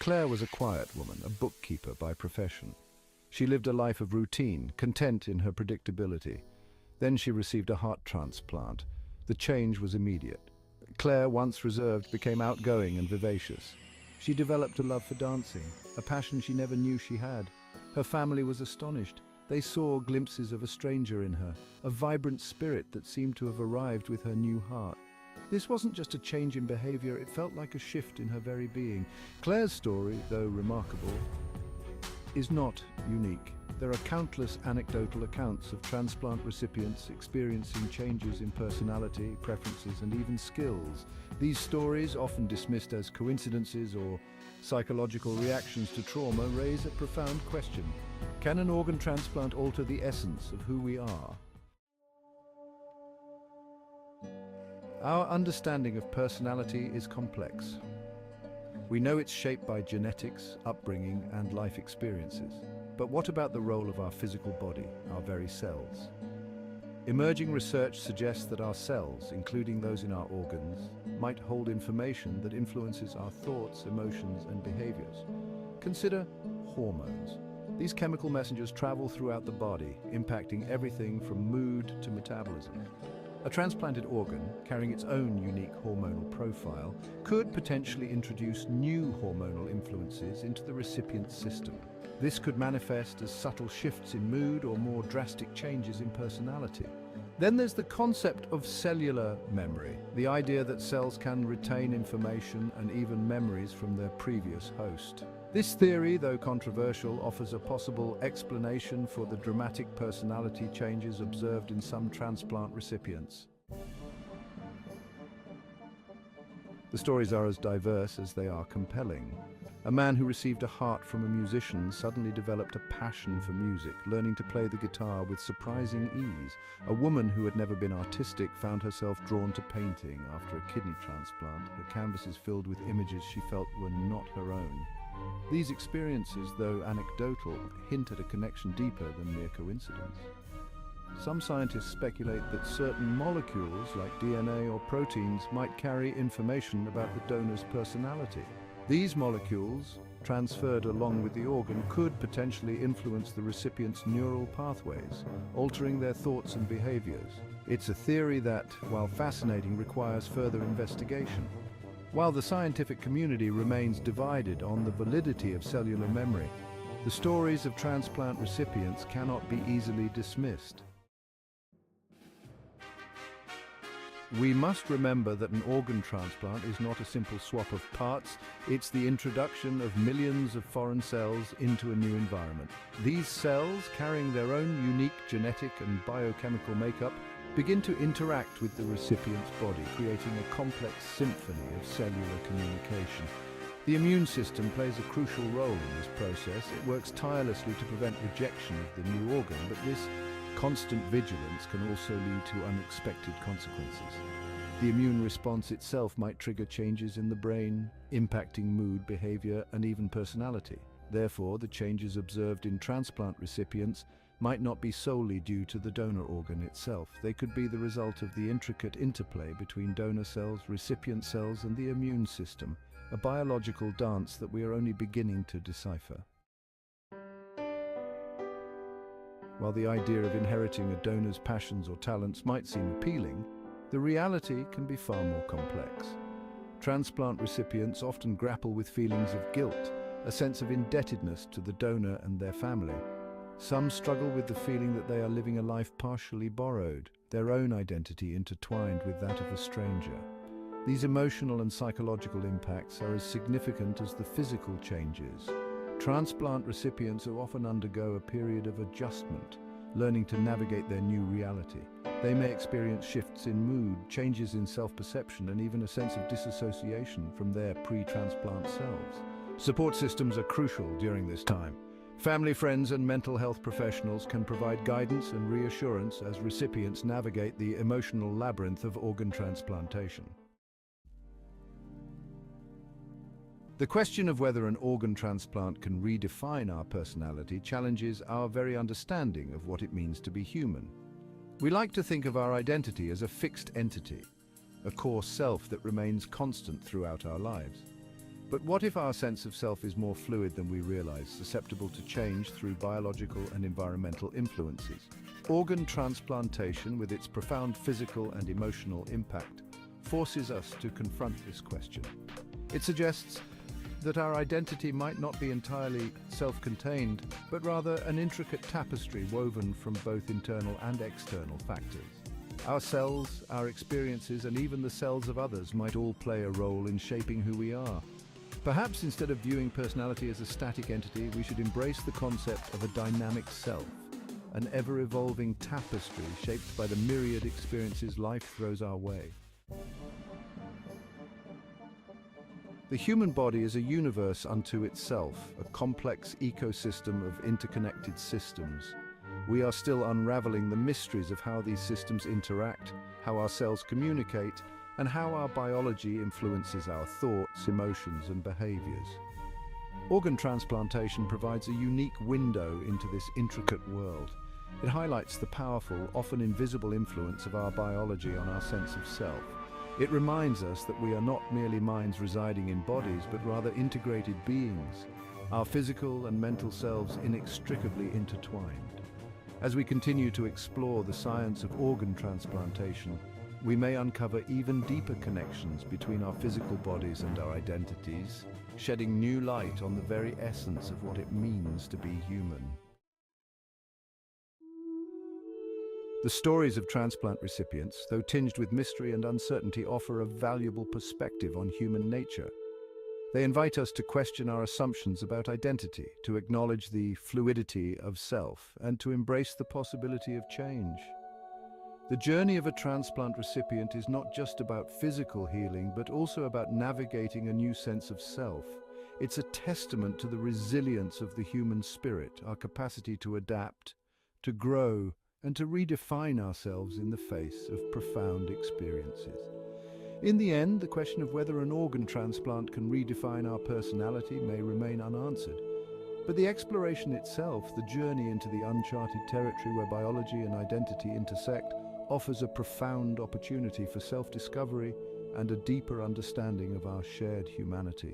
Claire was a quiet woman, a bookkeeper by profession. She lived a life of routine, content in her predictability. Then she received a heart transplant. The change was immediate. Claire, once reserved, became outgoing and vivacious. She developed a love for dancing, a passion she never knew she had. Her family was astonished. They saw glimpses of a stranger in her, a vibrant spirit that seemed to have arrived with her new heart. This wasn't just a change in behavior, it felt like a shift in her very being. Claire's story, though remarkable, is not unique. There are countless anecdotal accounts of transplant recipients experiencing changes in personality, preferences, and even skills. These stories, often dismissed as coincidences or psychological reactions to trauma, raise a profound question. Can an organ transplant alter the essence of who we are? Our understanding of personality is complex. We know it's shaped by genetics, upbringing, and life experiences. But what about the role of our physical body, our very cells? Emerging research suggests that our cells, including those in our organs, might hold information that influences our thoughts, emotions, and behaviors. Consider hormones. These chemical messengers travel throughout the body, impacting everything from mood to metabolism. A transplanted organ, carrying its own unique hormonal profile, could potentially introduce new hormonal influences into the recipient's system. This could manifest as subtle shifts in mood or more drastic changes in personality. Then there's the concept of cellular memory, the idea that cells can retain information and even memories from their previous host. This theory, though controversial, offers a possible explanation for the dramatic personality changes observed in some transplant recipients. The stories are as diverse as they are compelling. A man who received a heart from a musician suddenly developed a passion for music, learning to play the guitar with surprising ease. A woman who had never been artistic found herself drawn to painting after a kidney transplant, her canvases filled with images she felt were not her own. These experiences, though anecdotal, hint at a connection deeper than mere coincidence. Some scientists speculate that certain molecules, like DNA or proteins, might carry information about the donor's personality. These molecules, transferred along with the organ, could potentially influence the recipient's neural pathways, altering their thoughts and behaviors. It's a theory that, while fascinating, requires further investigation. While the scientific community remains divided on the validity of cellular memory, the stories of transplant recipients cannot be easily dismissed. We must remember that an organ transplant is not a simple swap of parts, it's the introduction of millions of foreign cells into a new environment. These cells, carrying their own unique genetic and biochemical makeup, begin to interact with the recipient's body, creating a complex symphony of cellular communication. The immune system plays a crucial role in this process. It works tirelessly to prevent rejection of the new organ, but this constant vigilance can also lead to unexpected consequences. The immune response itself might trigger changes in the brain, impacting mood, behavior, and even personality. Therefore, the changes observed in transplant recipients might not be solely due to the donor organ itself. They could be the result of the intricate interplay between donor cells, recipient cells, and the immune system, a biological dance that we are only beginning to decipher. While the idea of inheriting a donor's passions or talents might seem appealing, the reality can be far more complex. Transplant recipients often grapple with feelings of guilt, a sense of indebtedness to the donor and their family. Some struggle with the feeling that they are living a life partially borrowed, their own identity intertwined with that of a stranger. These emotional and psychological impacts are as significant as the physical changes. Transplant recipients often undergo a period of adjustment, learning to navigate their new reality. They may experience shifts in mood, changes in self-perception, and even a sense of disassociation from their pre-transplant selves. Support systems are crucial during this time. Family, friends, and mental health professionals can provide guidance and reassurance as recipients navigate the emotional labyrinth of organ transplantation. The question of whether an organ transplant can redefine our personality challenges our very understanding of what it means to be human. We like to think of our identity as a fixed entity, a core self that remains constant throughout our lives. But what if our sense of self is more fluid than we realize, susceptible to change through biological and environmental influences? Organ transplantation, with its profound physical and emotional impact, forces us to confront this question. It suggests that our identity might not be entirely self-contained, but rather an intricate tapestry woven from both internal and external factors. Our cells, our experiences, and even the cells of others might all play a role in shaping who we are. Perhaps instead of viewing personality as a static entity, we should embrace the concept of a dynamic self, an ever-evolving tapestry shaped by the myriad experiences life throws our way. The human body is a universe unto itself, a complex ecosystem of interconnected systems. We are still unraveling the mysteries of how these systems interact, how our cells communicate, and how our biology influences our thoughts, emotions, and behaviors. Organ transplantation provides a unique window into this intricate world. It highlights the powerful, often invisible influence of our biology on our sense of self. It reminds us that we are not merely minds residing in bodies, but rather integrated beings, our physical and mental selves inextricably intertwined. As we continue to explore the science of organ transplantation, we may uncover even deeper connections between our physical bodies and our identities, shedding new light on the very essence of what it means to be human. The stories of transplant recipients, though tinged with mystery and uncertainty, offer a valuable perspective on human nature. They invite us to question our assumptions about identity, to acknowledge the fluidity of self, and to embrace the possibility of change. The journey of a transplant recipient is not just about physical healing, but also about navigating a new sense of self. It's a testament to the resilience of the human spirit, our capacity to adapt, to grow, and to redefine ourselves in the face of profound experiences. In the end, the question of whether an organ transplant can redefine our personality may remain unanswered. But the exploration itself, the journey into the uncharted territory where biology and identity intersect, offers a profound opportunity for self-discovery and a deeper understanding of our shared humanity.